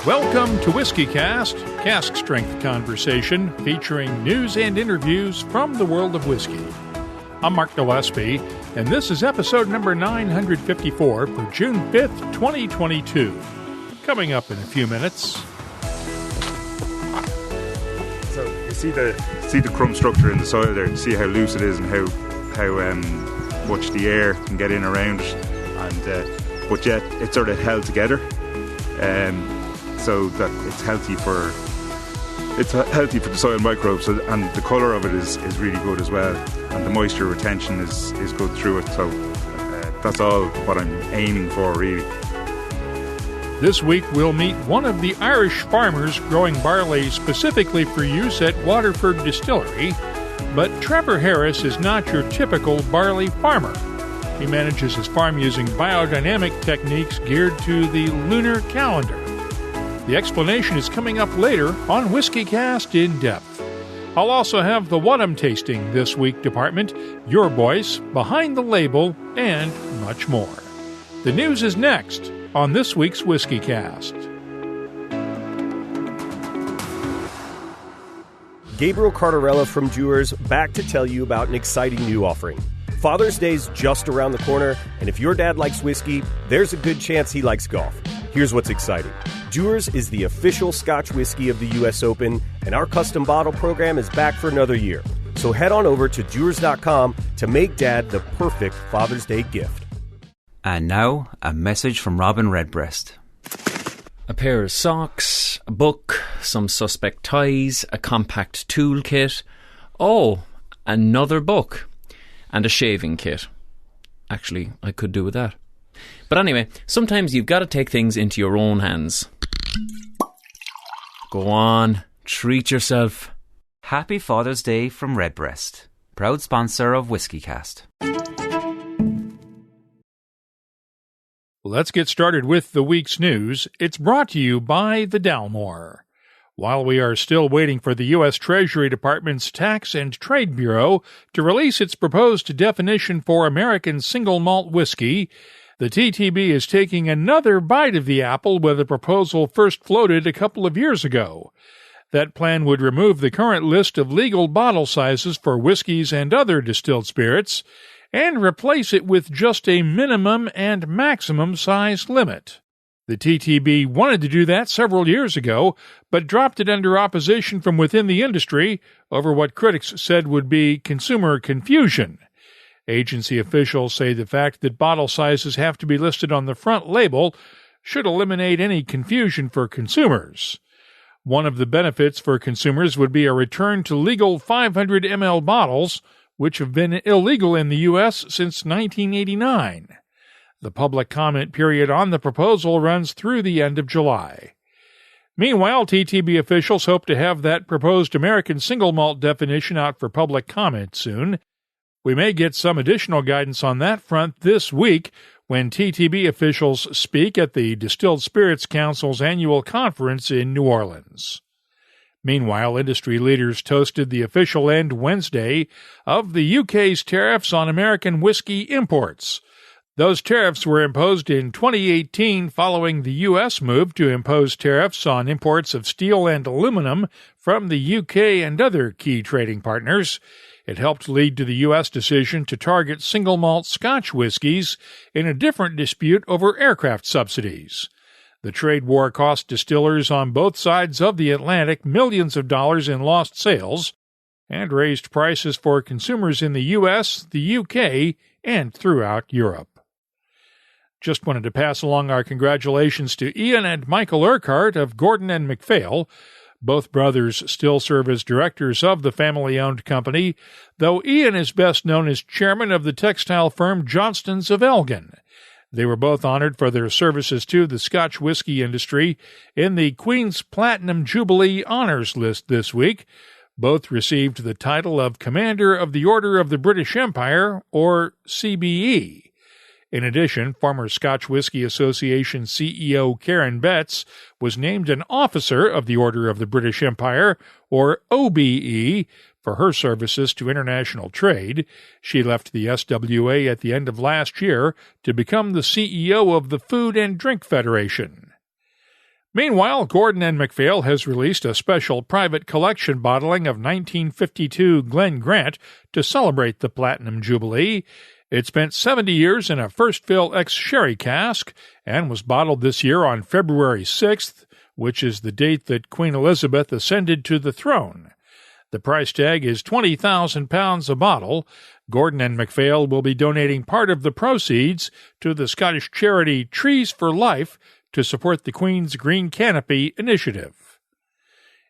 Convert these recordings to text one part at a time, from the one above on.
Welcome to WhiskyCast, cask strength conversation featuring news and interviews from the world of whiskey. I'm Mark Gillespie, and this is episode number 954 for June 5th, 2022. Coming up in a few minutes. So you see the crumb structure in the soil there. You see how loose it is and how much the air can get in around it, and but yet it's sort of held together, so that it's healthy for the soil microbes, and the colour of it is really good as well, and the moisture retention is good through it. So that's all what I'm aiming for, really. This week we'll meet one of the Irish farmers growing barley specifically for use at Waterford Distillery, but Trevor Harris is not your typical barley farmer. He manages his farm using biodynamic techniques geared to the lunar calendar. The explanation is coming up later on WhiskyCast In-Depth. I'll also have the What I'm Tasting This Week department, your voice, behind the label, and much more. The news is next on this week's WhiskyCast. Gabriel Cardarella from Dewars back to tell you about an exciting new offering. Father's Day's just around the corner, and if your dad likes whiskey, there's a good chance he likes golf. Here's what's exciting. Dewars is the official Scotch whiskey of the U.S. Open, and our custom bottle program is back for another year. So head on over to Dewars.com to make Dad the perfect Father's Day gift. And now, a message from Robin Redbreast. A pair of socks, a book, some suspect ties, a compact toolkit. Oh, another book. And a shaving kit. Actually, I could do with that. But anyway, sometimes you've got to take things into your own hands. Go on, treat yourself. Happy Father's Day from Redbreast, proud sponsor of WhiskyCast. Let's get started with the week's news. It's brought to you by the Dalmore. While we are still waiting for the U.S. Treasury Department's Tax and Trade Bureau to release its proposed definition for American single malt whiskey, the TTB is taking another bite of the apple with a proposal first floated a couple of years ago. That plan would remove the current list of legal bottle sizes for whiskeys and other distilled spirits and replace it with just a minimum and maximum size limit. The TTB wanted to do that several years ago, but dropped it under opposition from within the industry over what critics said would be consumer confusion. Agency officials say the fact that bottle sizes have to be listed on the front label should eliminate any confusion for consumers. One of the benefits for consumers would be a return to legal 500 ml bottles, which have been illegal in the U.S. since 1989. The public comment period on the proposal runs through the end of July. Meanwhile, TTB officials hope to have that proposed American single malt definition out for public comment soon. We may get some additional guidance on that front this week when TTB officials speak at the Distilled Spirits Council's annual conference in New Orleans. Meanwhile, industry leaders toasted the official end Wednesday of the UK's tariffs on American whiskey imports. Those tariffs were imposed in 2018 following the U.S. move to impose tariffs on imports of steel and aluminum from the UK and other key trading partners. It helped lead to the U.S. decision to target single malt Scotch whiskies in a different dispute over aircraft subsidies. The trade war cost distillers on both sides of the Atlantic millions of dollars in lost sales and raised prices for consumers in the U.S., the U.K., and throughout Europe. Just wanted to pass along our congratulations to Ian and Michael Urquhart of Gordon and MacPhail. Both brothers still serve as directors of the family-owned company, though Ian is best known as chairman of the textile firm Johnston's of Elgin. They were both honored for their services to the Scotch whiskey industry in the Queen's Platinum Jubilee Honors List this week. Both received the title of Commander of the Order of the British Empire, or CBE. In addition, former Scotch Whisky Association CEO Karen Betts was named an Officer of the Order of the British Empire, or OBE, for her services to international trade. She left the SWA at the end of last year to become the CEO of the Food and Drink Federation. Meanwhile, Gordon & MacPhail has released a special private collection bottling of 1952 Glen Grant to celebrate the Platinum Jubilee. It spent 70 years in a first-fill ex-sherry cask and was bottled this year on February 6th, which is the date that Queen Elizabeth ascended to the throne. The price tag is £20,000 a bottle. Gordon & MacPhail will be donating part of the proceeds to the Scottish charity Trees for Life to support the Queen's Green Canopy initiative.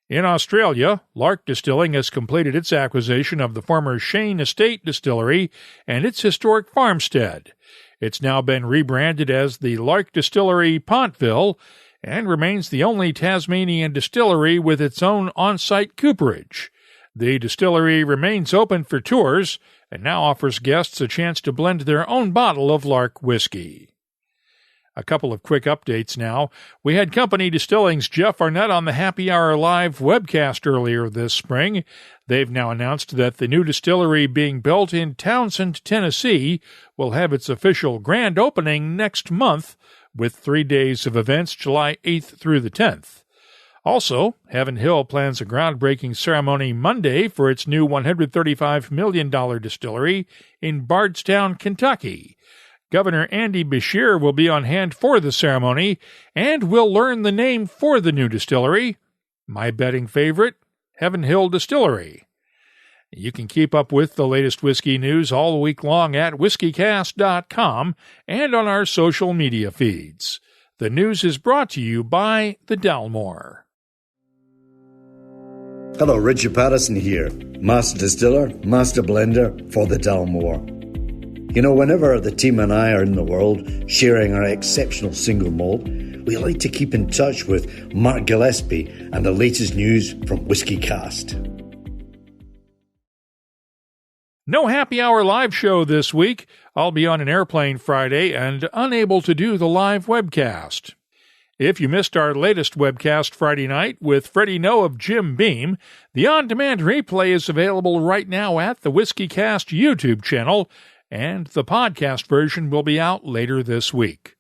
In Australia, Lark Distilling has completed its acquisition of the former Shane Estate Distillery and its historic farmstead. It's now been rebranded as the Lark Distillery Pontville and remains the only Tasmanian distillery with its own on-site cooperage. The distillery remains open for tours and now offers guests a chance to blend their own bottle of Lark whiskey. A couple of quick updates now. We had Company Distilling's Jeff Arnett on the Happy Hour Live webcast earlier this spring. They've now announced that the new distillery being built in Townsend, Tennessee, will have its official grand opening next month, with 3 days of events July 8th through the 10th. Also, Heaven Hill plans a groundbreaking ceremony Monday for its new $135 million distillery in Bardstown, Kentucky. Governor Andy Beshear will be on hand for the ceremony, and will learn the name for the new distillery. My betting favorite, Heaven Hill Distillery. You can keep up with the latest whiskey news all week long at whiskycast.com and on our social media feeds. The news is brought to you by the Dalmore. Hello, Richard Patterson here, Master Distiller, Master Blender for the Dalmore. You know, whenever the team and I are in the world sharing our exceptional single malt, we like to keep in touch with Mark Gillespie and the latest news from WhiskyCast. No Happy Hour live show this week. I'll be on an airplane Friday and unable to do the live webcast. If you missed our latest webcast Friday night with Freddie Noe of Jim Beam, the on-demand replay is available right now at the WhiskyCast YouTube channel, and the podcast version will be out later this week.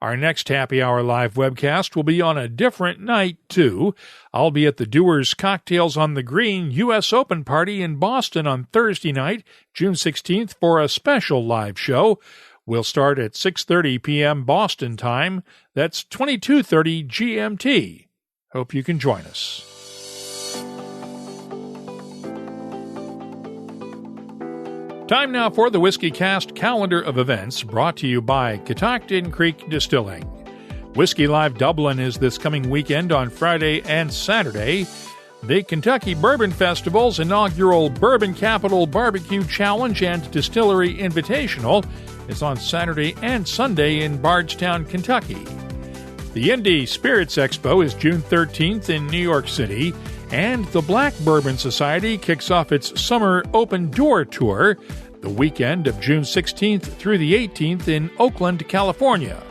Our next Happy Hour live webcast will be on a different night, too. I'll be at the Dewar's Cocktails on the Green U.S. Open party in Boston on Thursday night, June 16th, for a special live show. We'll start at 6:30 p.m. Boston time. That's 22:30 GMT. Hope you can join us. Time now for the WhiskyCast calendar of events, brought to you by Catoctin Creek Distilling. Whiskey Live Dublin is this coming weekend on Friday and Saturday. The Kentucky Bourbon Festival's inaugural Bourbon Capital Barbecue Challenge and Distillery Invitational is on Saturday and Sunday in Bardstown, Kentucky. The Indy Spirits Expo is June 13th in New York City, and the Black Bourbon Society kicks off its Summer Open Door Tour the weekend of June 16th through the 18th in Oakland, California.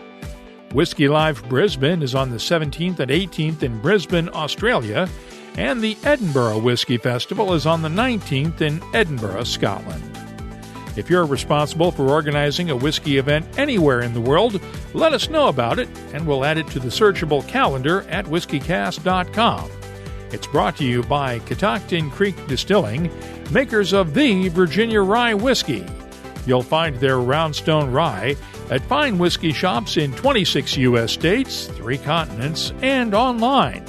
Whiskey Live Brisbane is on the 17th and 18th in Brisbane, Australia, and the Edinburgh Whiskey Festival is on the 19th in Edinburgh, Scotland. If you're responsible for organizing a whiskey event anywhere in the world, let us know about it, and we'll add it to the searchable calendar at whiskycast.com. It's brought to you by Catoctin Creek Distilling, makers of the Virginia Rye Whiskey. You'll find their Roundstone Rye at fine whiskey shops in 26 U.S. states, 3 continents, and online.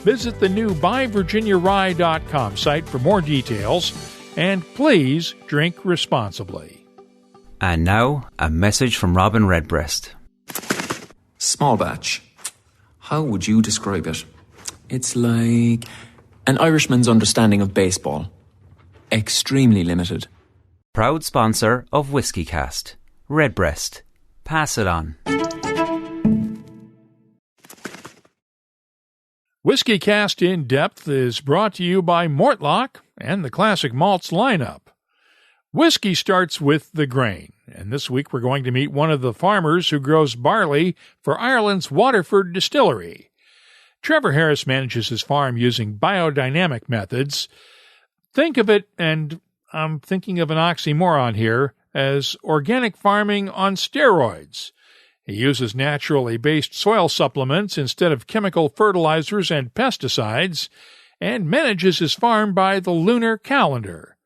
Visit the new buyvirginiarye.com site for more details, and please drink responsibly. And now, a message from Robin Redbreast. Small batch. How would you describe it? It's like an Irishman's understanding of baseball. Extremely limited. Proud sponsor of WhiskyCast. Redbreast. Pass it on. WhiskyCast In-Depth is brought to you by Mortlock and the Classic Malts lineup. Whiskey starts with the grain, and this week we're going to meet one of the farmers who grows barley for Ireland's Waterford Distillery. Trevor Harris manages his farm using biodynamic methods. Think of it, and I'm thinking of an oxymoron here, as organic farming on steroids. He uses naturally based soil supplements instead of chemical fertilizers and pesticides, and manages his farm by the lunar calendar.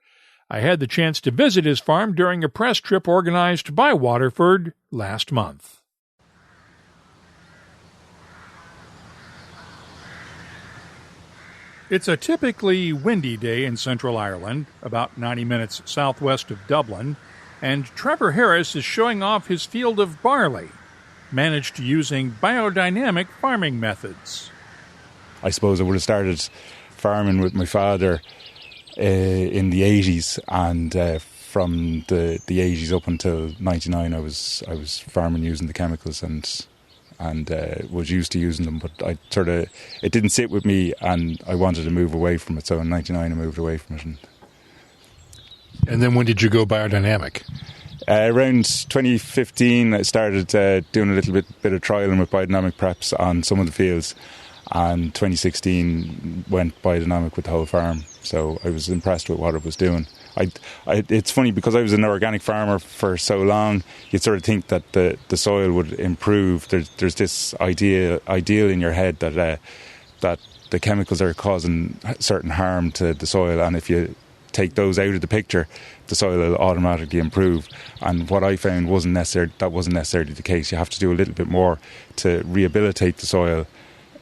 I had the chance to visit his farm during a press trip organized by Waterford last month. It's a typically windy day in Central Ireland, about 90 minutes southwest of Dublin, and Trevor Harris is showing off his field of barley, managed using biodynamic farming methods. I suppose I would have started farming with my father in the 80s, and from the 80s up until 99 I was farming using the chemicals and was used to using them, but it didn't sit with me and I wanted to move away from it, so in 99 I moved away from it. And then when did you go biodynamic? Around 2015 I started doing a little bit of trialling with biodynamic preps on some of the fields, and 2016 went biodynamic with the whole farm, so I was impressed with what it was doing. It's funny, because I was an organic farmer for so long, you'd sort of think that the soil would improve. There's this ideal in your head that the chemicals are causing certain harm to the soil, and if you take those out of the picture, the soil will automatically improve. And what I found wasn't necessarily the case. You have to do a little bit more to rehabilitate the soil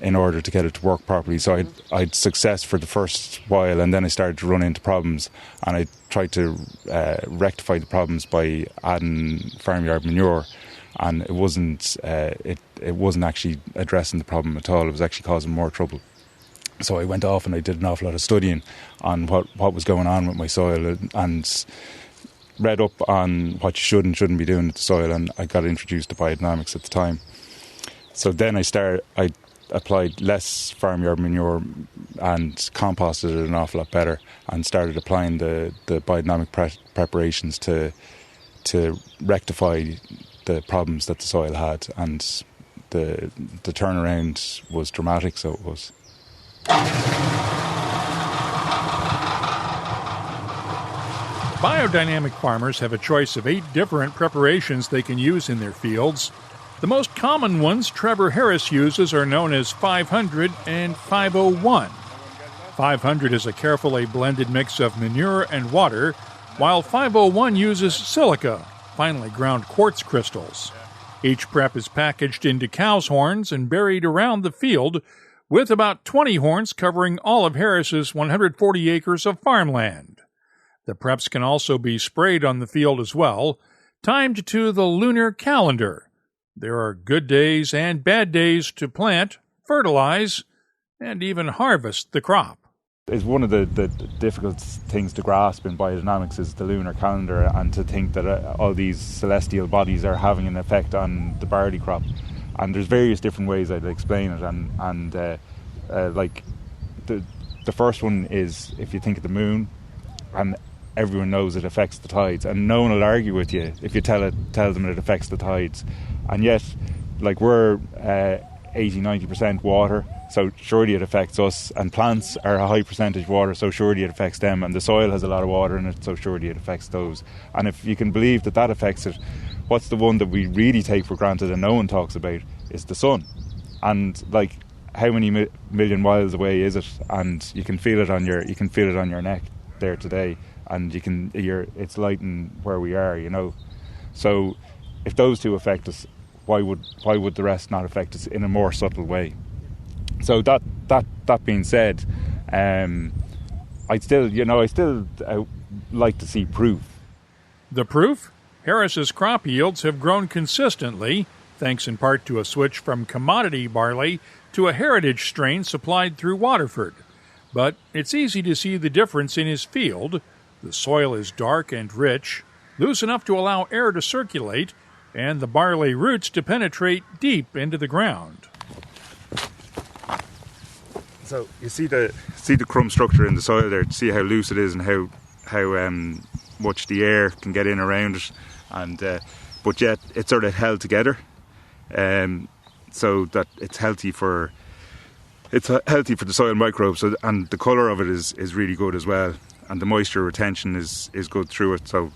in order to get it to work properly. So I'd success for the first while, and then I started to run into problems, and I tried to rectify the problems by adding farmyard manure, and it wasn't actually addressing the problem at all. It was actually causing more trouble. So I went off and I did an awful lot of studying on what was going on with my soil, and read up on what you should and shouldn't be doing with the soil, and I got introduced to biodynamics at the time. So then I applied less farmyard manure and composted it an awful lot better, and started applying the biodynamic preparations to rectify the problems that the soil had, and the turnaround was dramatic, so it was. Biodynamic farmers have a choice of 8 different preparations they can use in their fields. The most common ones Trevor Harris uses are known as 500 and 501. 500 is a carefully blended mix of manure and water, while 501 uses silica, finely ground quartz crystals. Each prep is packaged into cow's horns and buried around the field, with about 20 horns covering all of Harris's 140 acres of farmland. The preps can also be sprayed on the field as well, timed to the lunar calendar. There are good days and bad days to plant, fertilize, and even harvest the crop. It's one of the difficult things to grasp in biodynamics is the lunar calendar, and to think that all these celestial bodies are having an effect on the barley crop. And there's various different ways I'd explain it, and like the first one is, if you think of the moon, and everyone knows it affects the tides, and no one will argue with you if you tell them it affects the tides. And yet, like, we're 80-90% water, so surely it affects us, and plants are a high percentage water, so surely it affects them, and the soil has a lot of water in it, so surely it affects those. And if you can believe that affects it, what's the one that we really take for granted and no one talks about is the sun. And like, how many million miles away is it? And you can feel it on your neck there today, and it's lighting where we are, you know. So if those two affect us, why would the rest not affect us in a more subtle way? So that being said, I still like to see proof. The proof? Harris's crop yields have grown consistently, thanks in part to a switch from commodity barley to a heritage strain supplied through Waterford. But it's easy to see the difference in his field. The soil is dark and rich, loose enough to allow air to circulate, and the barley roots to penetrate deep into the ground. So you see the crumb structure in the soil there, see how loose it is and how much the air can get in around it, and but yet it's sort of held together, so that it's healthy for the soil microbes, and the colour of it is really good as well, and the moisture retention is good through it. So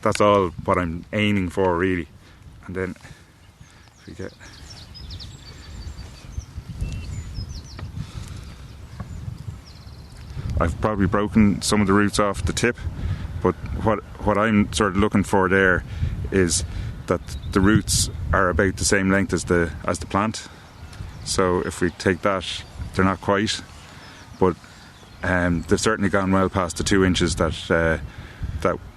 that's all what I'm aiming for, really. And then we get... I've probably broken some of the roots off the tip, but what I'm sort of looking for there is that the roots are about the same length as the plant. So if we take that, they're not quite, but they've certainly gone well past the 2 inches that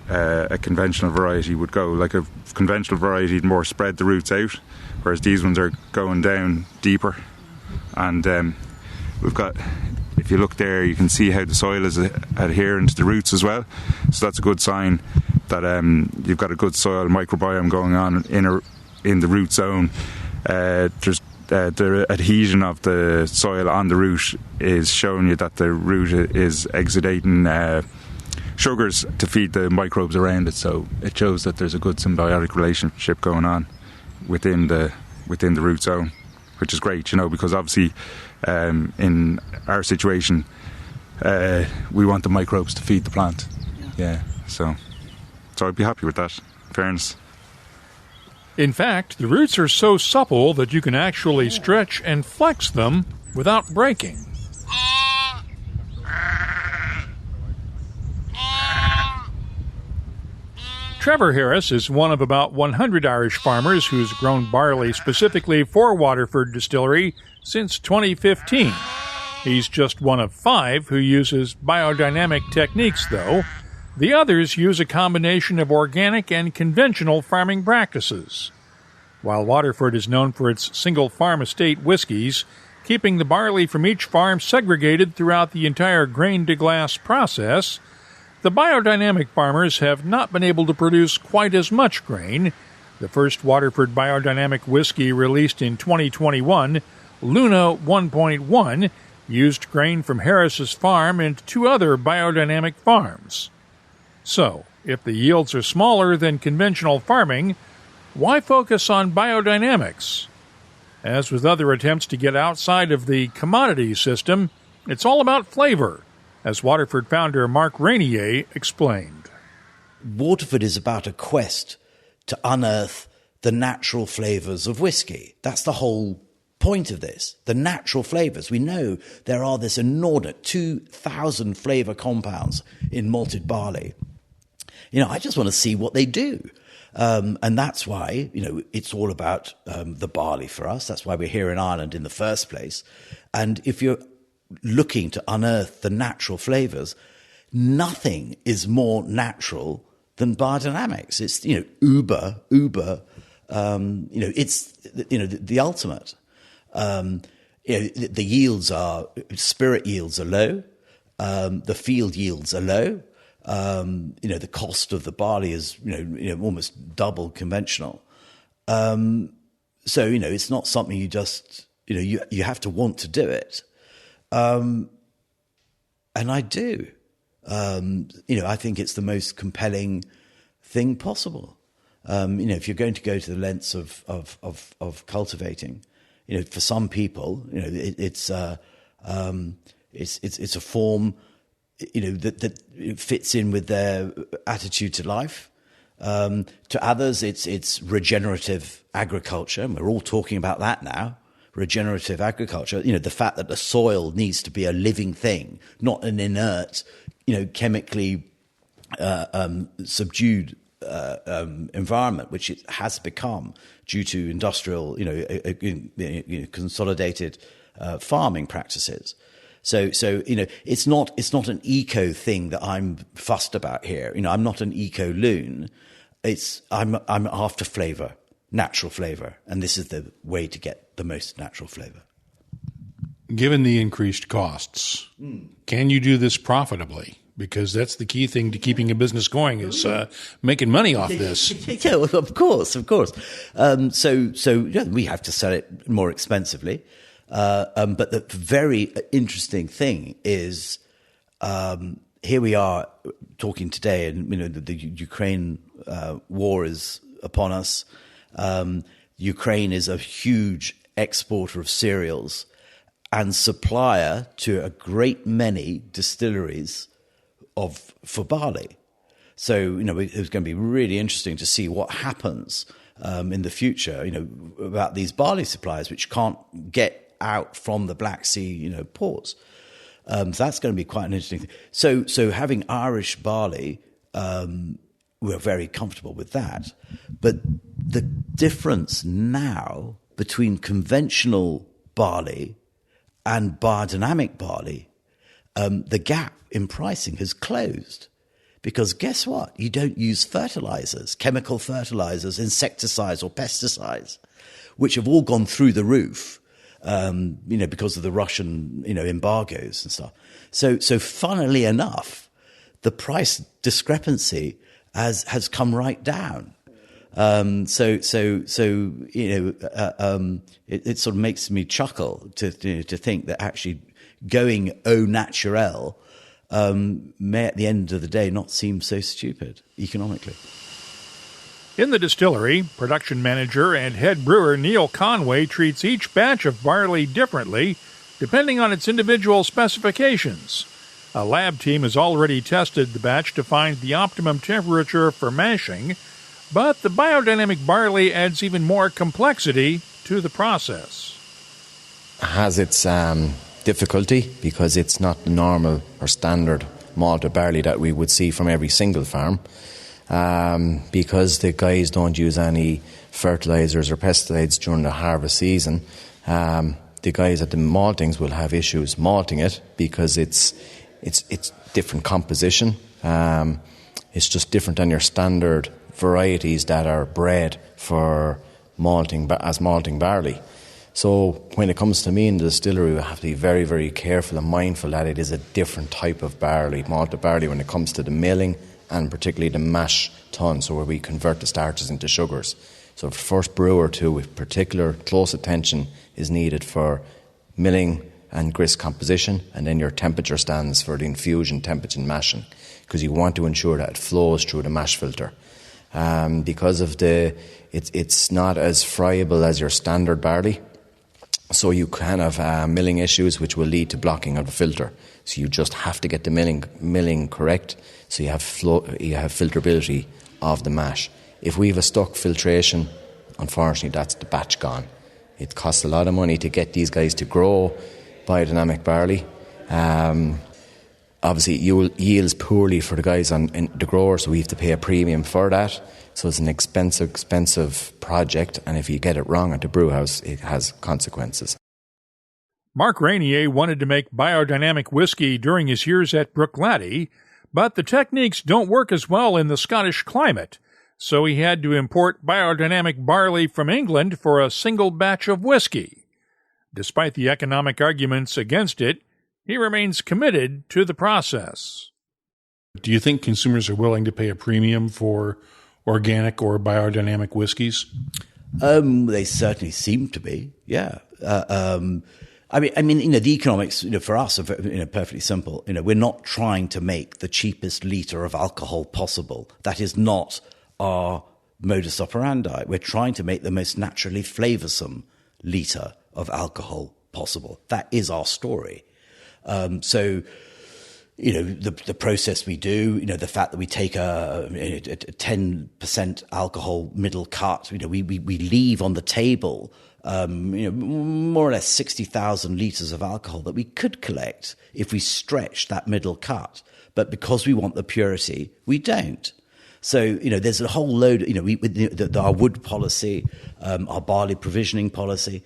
a conventional variety would go. Like a conventional variety would more spread the roots out, whereas these ones are going down deeper. And we've got, if you look there, you can see how the soil is adhering to the roots as well. So that's a good sign that you've got a good soil microbiome going on in the root zone. There's the adhesion of the soil on the root is showing you that the root is exudating sugars to feed the microbes around it. So it shows that there's a good symbiotic relationship going on within the root zone, which is great, because obviously in our situation we want the microbes to feed the plant. Yeah, so I'd be happy with that, in fairness. In fact, the roots are so supple that you can actually stretch and flex them without breaking. Trevor Harris is one of about 100 Irish farmers who's grown barley specifically for Waterford Distillery since 2015. He's just one of 5 who uses biodynamic techniques, though. The others use a combination of organic and conventional farming practices. While Waterford is known for its single-farm estate whiskies, keeping the barley from each farm segregated throughout the entire grain-to-glass process, the biodynamic farmers have not been able to produce quite as much grain. The first Waterford biodynamic whiskey released in 2021, Luna 1.1, used grain from Harris's farm and 2 other biodynamic farms. So, if the yields are smaller than conventional farming, why focus on biodynamics? As with other attempts to get outside of the commodity system, it's all about flavor, as Waterford founder Mark Rainier explained. Waterford is about a quest to unearth the natural flavours of whiskey. That's the whole point of this, the natural flavours. We know there are this inordinate 2,000 flavour compounds in malted barley. I just want to see what they do. And that's why, it's all about the barley for us. That's why we're here in Ireland in the first place. And if you're looking to unearth the natural flavours, nothing is more natural than biodynamics. It's, uber, it's, the ultimate. The yields spirit yields are low. The field yields are low. The cost of the barley is, almost double conventional. So, it's not something you just, you have to want to do it. And I do. I think it's the most compelling thing possible. If you're going to go to the lengths of cultivating, for some people, it's a form, that fits in with their attitude to life. To others, it's regenerative agriculture, and we're all talking about that now. Regenerative agriculture, the fact that the soil needs to be a living thing, not an inert, chemically subdued environment, which it has become due to industrial, consolidated farming practices. So it's not an eco thing that I'm fussed about here. I'm not an eco loon. I'm after flavour, natural flavour, and this is the way to get the most natural flavour. Given the increased costs, can you do this profitably? Because that's the key thing to keeping a business going is making money off this. Yeah, well, of course. So we have to sell it more expensively. But the very interesting thing is, here we are talking today, and the Ukraine war is upon us. Ukraine is a huge exporter of cereals and supplier to a great many distilleries for barley. So it's going to be really interesting to see what happens in the future, about these barley supplies which can't get out from the Black Sea, ports. So that's going to be quite an interesting thing. So having Irish barley, we're very comfortable with that. But the difference now between conventional barley and biodynamic barley, the gap in pricing has closed. Because guess what? You don't use fertilizers, chemical fertilizers, insecticides or pesticides, which have all gone through the roof, because of the Russian, embargoes and stuff. So funnily enough, the price discrepancy has come right down. It sort of makes me chuckle to think that actually going au naturel may at the end of the day not seem so stupid economically. In the distillery, production manager and head brewer Neil Conway treats each batch of barley differently depending on its individual specifications. A lab team has already tested the batch to find the optimum temperature for mashing, but the biodynamic barley adds even more complexity to the process. Has its difficulty because it's not the normal or standard malted barley that we would see from every single farm, because the guys don't use any fertilizers or pesticides during the harvest season. The guys at the maltings will have issues malting it because it's different composition. It's just different than your standard varieties that are bred for malting barley. So when it comes to me in the distillery, we have to be very, very careful and mindful that it is a different type of barley, malted barley, when it comes to the milling and particularly the mash tun, so where we convert the starches into sugars. So for the first brew or two, with particular close attention is needed for milling and grist composition, and then your temperature stands for the infusion, temperature and mashing, because you want to ensure that it flows through the mash filter. Because of it's not as friable as your standard barley, so you can have milling issues which will lead to blocking of the filter. So you just have to get the milling correct, so you have filterability of the mash. If we have a stuck filtration, unfortunately that's the batch gone. It costs a lot of money to get these guys to grow biodynamic barley. Obviously it yields poorly for the guys in the grower, so we have to pay a premium for that. So it's an expensive project, and if you get it wrong at the brew house, it has consequences. Mark Rainier wanted to make biodynamic whiskey during his years at Bruichladdich, but the techniques don't work as well in the Scottish climate, so he had to import biodynamic barley from England for a single batch of whiskey. Despite the economic arguments against it, he remains committed to the process. Do you think consumers are willing to pay a premium for organic or biodynamic whiskies? They certainly seem to be, yeah. I mean, the economics, for us are perfectly simple. We're not trying to make the cheapest litre of alcohol possible. That is not our modus operandi. We're trying to make the most naturally flavoursome litre of alcohol possible. That is our story. The process we do, the fact that we take a 10% alcohol middle cut, we leave on the table, more or less 60,000 litres of alcohol that we could collect if we stretched that middle cut. But because we want the purity, we don't. So, there's a whole load, our wood policy, our barley provisioning policy.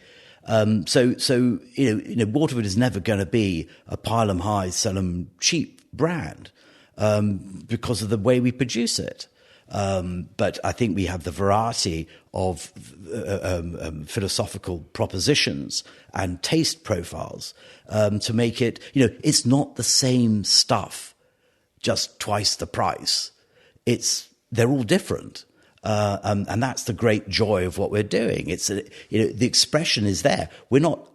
Waterford is never going to be a pile 'em high, sell 'em cheap brand, because of the way we produce it. But I think we have the variety of philosophical propositions and taste profiles to make it, it's not the same stuff, just twice the price. They're all different. And that's the great joy of what we're doing. The expression is there. We're not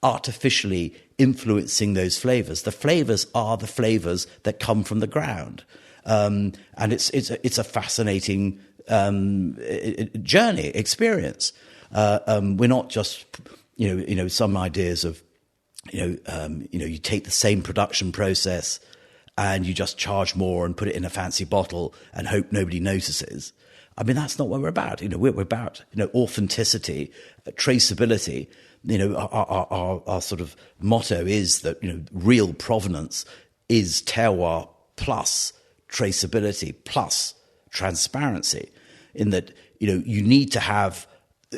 artificially influencing those flavors. The flavors are the flavors that come from the ground. And it's a fascinating journey, experience. We're not just, some ideas of, you take the same production process and you just charge more and put it in a fancy bottle and hope nobody notices. I mean, that's not what we're about. We're about, authenticity, traceability. Our sort of motto is that, real provenance is terroir plus traceability plus transparency, in that, you need to have,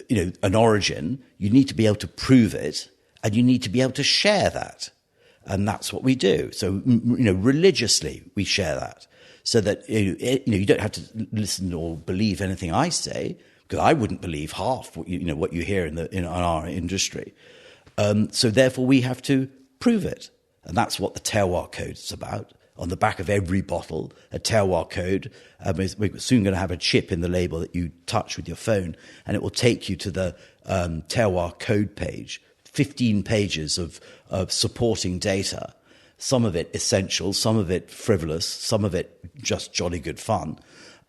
an origin, you need to be able to prove it, and you need to be able to share that. And that's what we do. So, religiously we share that, so that, you don't have to listen or believe anything I say, because I wouldn't believe half what you hear in our industry. So therefore we have to prove it. And that's what the terroir code is about. On the back of every bottle, a terroir code. We're soon going to have a chip in the label that you touch with your phone, and it will take you to the terroir code page. 15 pages of supporting data. Some of it essential, some of it frivolous, some of it just jolly good fun.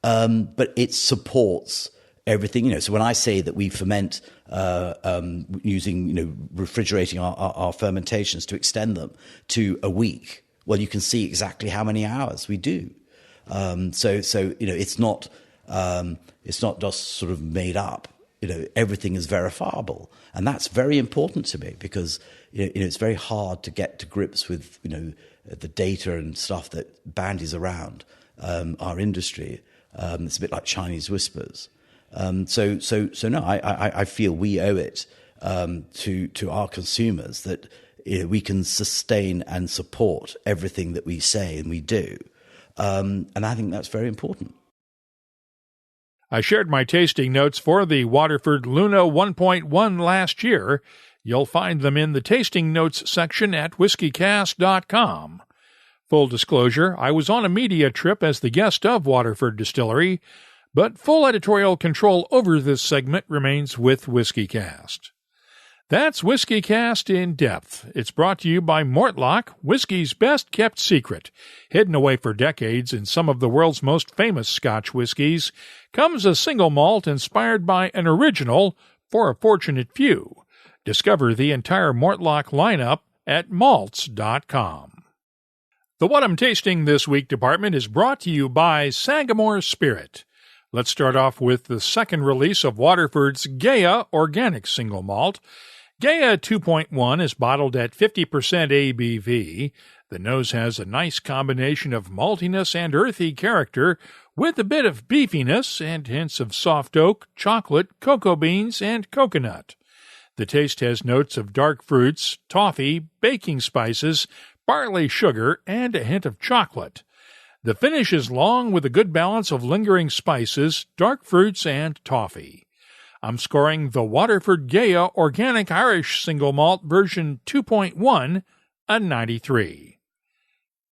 But it supports everything. So when I say that we ferment using, refrigerating our fermentations to extend them to a week, well, you can see exactly how many hours we do. So it's not just sort of made up. Everything is verifiable, and that's very important to me, because it's very hard to get to grips with the data and stuff that bandies around our industry. It's a bit like Chinese whispers. So no, I feel we owe it to our consumers that we can sustain and support everything that we say and we do, and I think that's very important. I shared my tasting notes for the Waterford Luna 1.1 last year. You'll find them in the tasting notes section at whiskycast.com. Full disclosure, I was on a media trip as the guest of Waterford Distillery, but full editorial control over this segment remains with WhiskyCast. That's WhiskyCast In-Depth. It's brought to you by Mortlach, whiskey's best-kept secret. Hidden away for decades in some of the world's most famous Scotch whiskies, comes a single malt inspired by an original for a fortunate few. Discover the entire Mortlach lineup at malts.com. The What I'm Tasting This Week department is brought to you by Sagamore Spirit. Let's start off with the second release of Waterford's Gaia Organic Single Malt. Gaia 2.1 is bottled at 50% ABV. The nose has a nice combination of maltiness and earthy character, with a bit of beefiness and hints of soft oak, chocolate, cocoa beans, and coconut. The taste has notes of dark fruits, toffee, baking spices, barley sugar, and a hint of chocolate. The finish is long with a good balance of lingering spices, dark fruits, and toffee. I'm scoring the Waterford Gaia Organic Irish Single Malt version 2.1 a 93.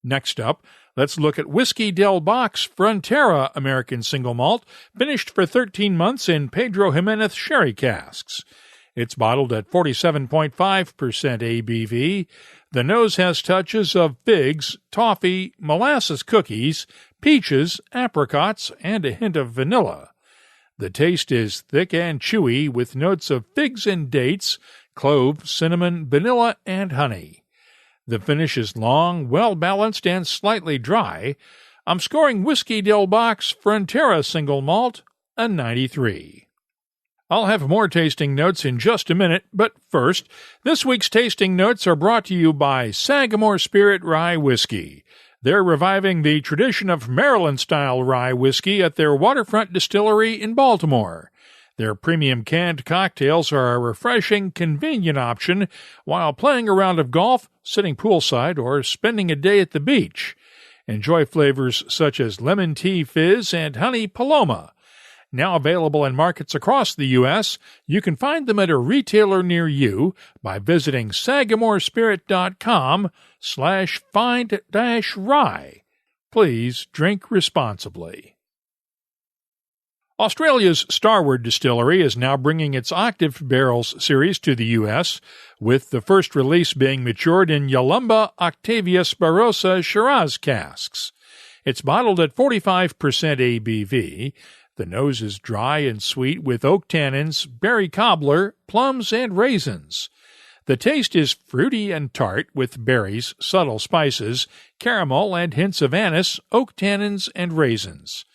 Next up, let's look at Whiskey Del Bock's Frontera American Single Malt, finished for 13 months in Pedro Jimenez sherry casks. It's bottled at 47.5% ABV. The nose has touches of figs, toffee, molasses cookies, peaches, apricots, and a hint of vanilla. The taste is thick and chewy with notes of figs and dates, clove, cinnamon, vanilla, and honey. The finish is long, well-balanced, and slightly dry. I'm scoring Whiskey Del Bock's Frontera Single Malt a 93. I'll have more tasting notes in just a minute, but first, this week's tasting notes are brought to you by Sagamore Spirit Rye Whiskey. They're reviving the tradition of Maryland-style rye whiskey at their Waterfront Distillery in Baltimore. Their premium canned cocktails are a refreshing, convenient option while playing a round of golf, sitting poolside, or spending a day at the beach. Enjoy flavors such as lemon tea fizz and honey paloma. Now available in markets across the U.S., you can find them at a retailer near you by visiting sagamorespirit.com/find-rye. Please drink responsibly. Australia's Starward Distillery is now bringing its Octave Barrels series to the U.S., with the first release being matured in Yalumba Octavius Barossa Shiraz casks. It's bottled at 45% ABV. The nose is dry and sweet with oak tannins, berry cobbler, plums, and raisins. The taste is fruity and tart with berries, subtle spices, caramel, and hints of anise, oak tannins, and raisins.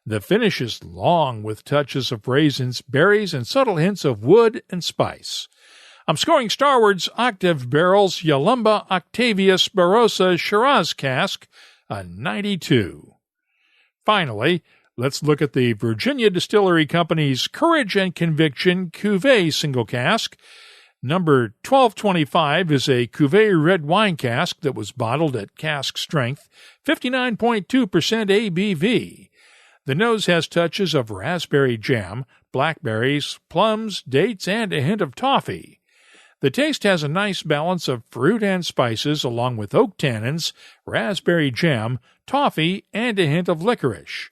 The finish is long with touches of raisins, berries, and subtle hints of wood and spice. I'm scoring Starward's Octave Barrels Yalumba Octavius Barossa Shiraz cask a 92. Finally, let's look at the Virginia Distillery Company's Courage and Conviction Cuvée single cask. Number 1225 is a Cuvée red wine cask that was bottled at cask strength, 59.2% ABV. The nose has touches of raspberry jam, blackberries, plums, dates, and a hint of toffee. The taste has a nice balance of fruit and spices along with oak tannins, raspberry jam, toffee, and a hint of licorice.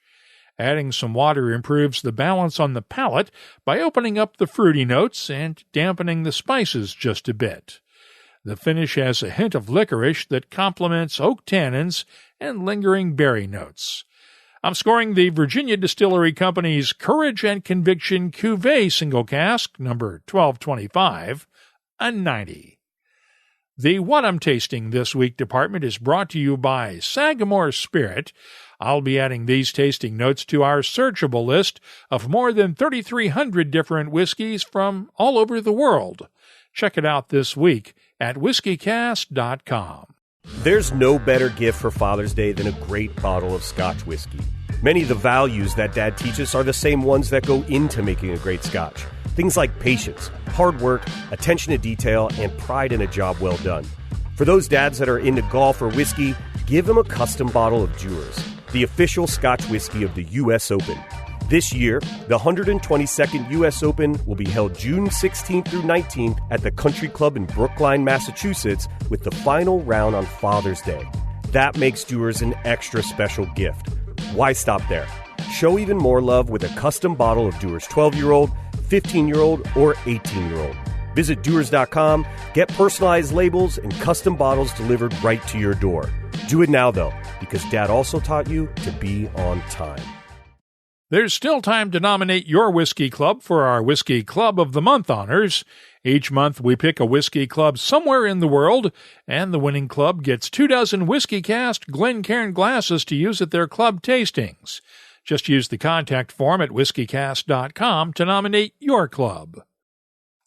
Adding some water improves the balance on the palate by opening up the fruity notes and dampening the spices just a bit. The finish has a hint of licorice that complements oak tannins and lingering berry notes. I'm scoring the Virginia Distillery Company's Courage and Conviction Cuvée single cask, number 1225, a 90. The What I'm Tasting This Week department is brought to you by Sagamore Spirit. I'll be adding these tasting notes to our searchable list of more than 3,300 different whiskeys from all over the world. Check it out this week at whiskycast.com. There's no better gift for Father's Day than a great bottle of Scotch whiskey. Many of the values that Dad teaches are the same ones that go into making a great Scotch. Things like patience, hard work, attention to detail, and pride in a job well done. For those dads that are into golf or whiskey, give them a custom bottle of Dewar's, the official Scotch whiskey of the U.S. Open. This year, the 122nd U.S. Open will be held June 16th through 19th at the Country Club in Brookline, Massachusetts, with the final round on Father's Day. That makes Dewar's an extra special gift. Why stop there? Show even more love with a custom bottle of Dewar's 12-year-old, 15-year-old, or 18-year-old. Visit Dewar's.com, get personalized labels and custom bottles delivered right to your door. Do it now, though, because Dad also taught you to be on time. There's still time to nominate your whiskey club for our Whiskey Club of the Month honors. Each month we pick a whiskey club somewhere in the world, and the winning club gets 24 WhiskyCast Glencairn glasses to use at their club tastings. Just use the contact form at whiskycast.com to nominate your club.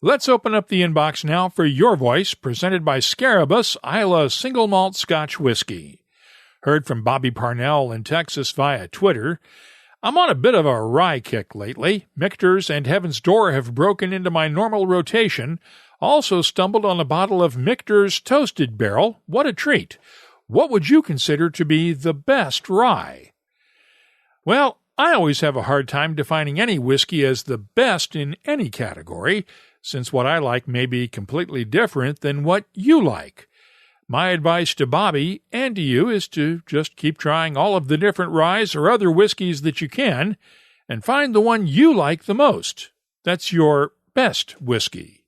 Let's open up the inbox now for Your Voice, presented by Scarabus Isla Single Malt Scotch Whiskey. Heard from Bobby Parnell in Texas via Twitter. I'm on a bit of a rye kick lately. Michter's and Heaven's Door have broken into my normal rotation. Also stumbled on a bottle of Michter's Toasted Barrel. What a treat. What would you consider to be the best rye? Well, I always have a hard time defining any whiskey as the best in any category, since what I like may be completely different than what you like. My advice to Bobby and to you is to just keep trying all of the different ryes or other whiskeys that you can and find the one you like the most. That's your best whiskey.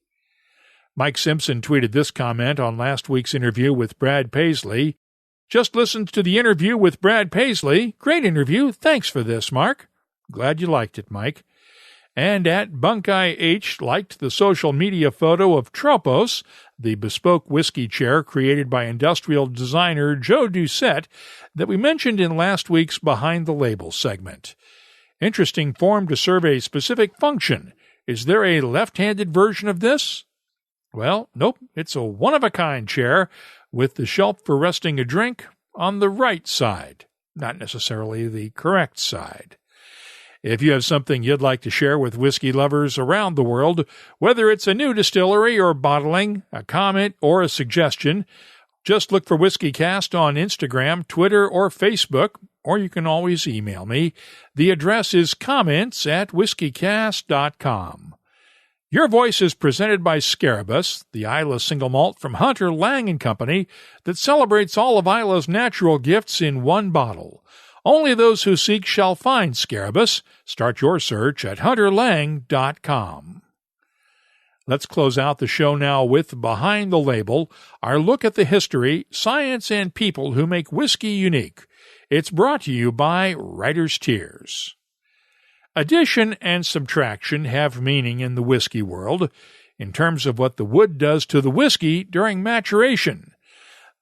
Mike Simpson tweeted this comment on last week's interview with Brad Paisley. Just listened to the interview with Brad Paisley. Great interview. Thanks for this, Mark. Glad you liked it, Mike. And at Bunkeye H liked the social media photo of Tropos, the bespoke whiskey chair created by industrial designer Joe Doucette that we mentioned in last week's Behind the Label segment. Interesting form to serve a specific function. Is there a left-handed version of this? Well, nope. It's a one-of-a-kind chair with the shelf for resting a drink on the right side, not necessarily the correct side. If you have something you'd like to share with whiskey lovers around the world, whether it's a new distillery or bottling, a comment, or a suggestion, just look for WhiskyCast on Instagram, Twitter, or Facebook, or you can always email me. The address is comments@whiskycast.com. Your Voice is presented by Scarabus, the Isla single malt from Hunter Lang & Company that celebrates all of Isla's natural gifts in one bottle. Only those who seek shall find Scarabus. Start your search at hunterlang.com. Let's close out the show now with Behind the Label, our look at the history, science, and people who make whiskey unique. It's brought to you by Writer's Tears. Addition and subtraction have meaning in the whiskey world in terms of what the wood does to the whiskey during maturation.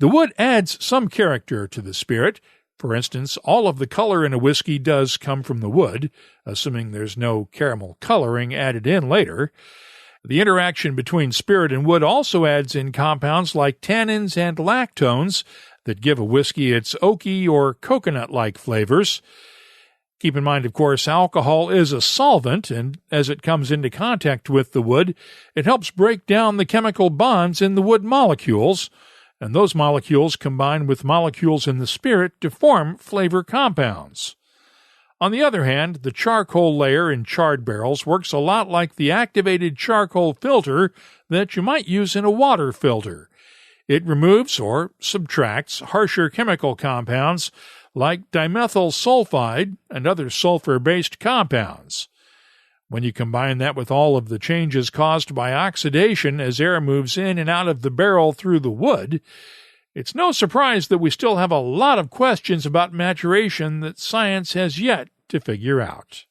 The wood adds some character to the spirit, For instance, all of the color in a whiskey does come from the wood, assuming there's no caramel coloring added in later. The interaction between spirit and wood also adds in compounds like tannins and lactones that give a whiskey its oaky or coconut-like flavors. Keep in mind, of course, alcohol is a solvent, and as it comes into contact with the wood, it helps break down the chemical bonds in the wood molecules, and those molecules combine with molecules in the spirit to form flavor compounds. On the other hand, the charcoal layer in charred barrels works a lot like the activated charcoal filter that you might use in a water filter. It removes or subtracts harsher chemical compounds like dimethyl sulfide and other sulfur-based compounds. When you combine that with all of the changes caused by oxidation as air moves in and out of the barrel through the wood, it's no surprise that we still have a lot of questions about maturation that science has yet to figure out.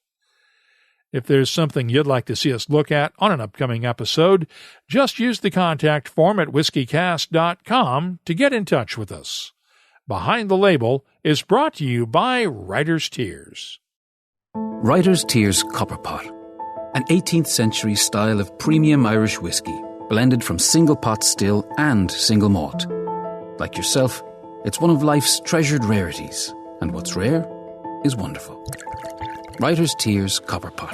If there's something you'd like to see us look at on an upcoming episode, just use the contact form at whiskycast.com to get in touch with us. Behind the Label is brought to you by Writer's Tears. Writer's Tears Copper Pot, an 18th century style of premium Irish whiskey, blended from single pot still and single malt. Like yourself, it's one of life's treasured rarities, and what's rare is wonderful. Writer's Tears Copper Pot.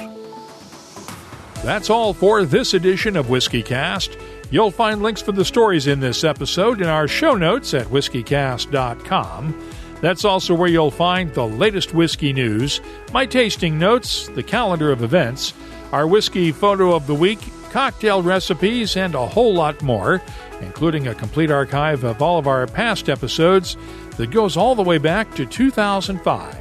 That's all for this edition of WhiskyCast. You'll find links for the stories in this episode in our show notes at whiskycast.com. That's also where you'll find the latest whiskey news, my tasting notes, the calendar of events, our whiskey photo of the week, cocktail recipes, and a whole lot more, including a complete archive of all of our past episodes that goes all the way back to 2005.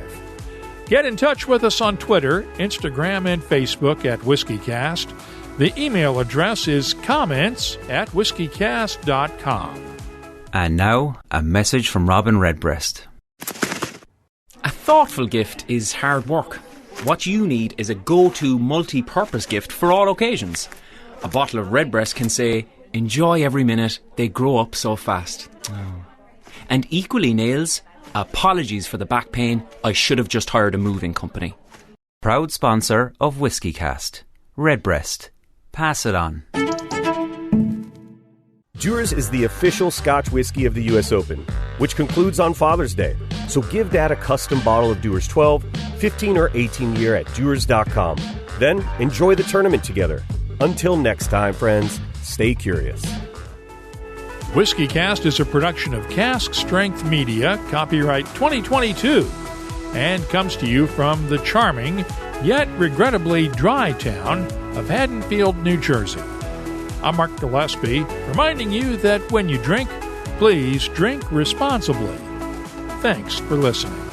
Get in touch with us on Twitter, Instagram, and Facebook at WhiskyCast. The email address is comments@whiskycast.com. And now, a message from Robin Redbreast. A thoughtful gift is hard work. What you need is a go-to multi-purpose gift for all occasions. A bottle of Redbreast can say, "Enjoy every minute, they grow up so fast." Oh. And equally nails, "Apologies for the back pain, I should have just hired a moving company." Proud sponsor of WhiskyCast, Redbreast. Pass it on. Dewar's is the official Scotch whiskey of the U.S. Open, which concludes on Father's Day. So give Dad a custom bottle of Dewar's 12, 15, or 18 year at Dewars.com. Then enjoy the tournament together. Until next time, friends, stay curious. WhiskyCast is a production of Cask Strength Media, copyright 2022, and comes to you from the charming, yet regrettably dry town of Haddonfield, New Jersey. I'm Mark Gillespie, reminding you that when you drink, please drink responsibly. Thanks for listening.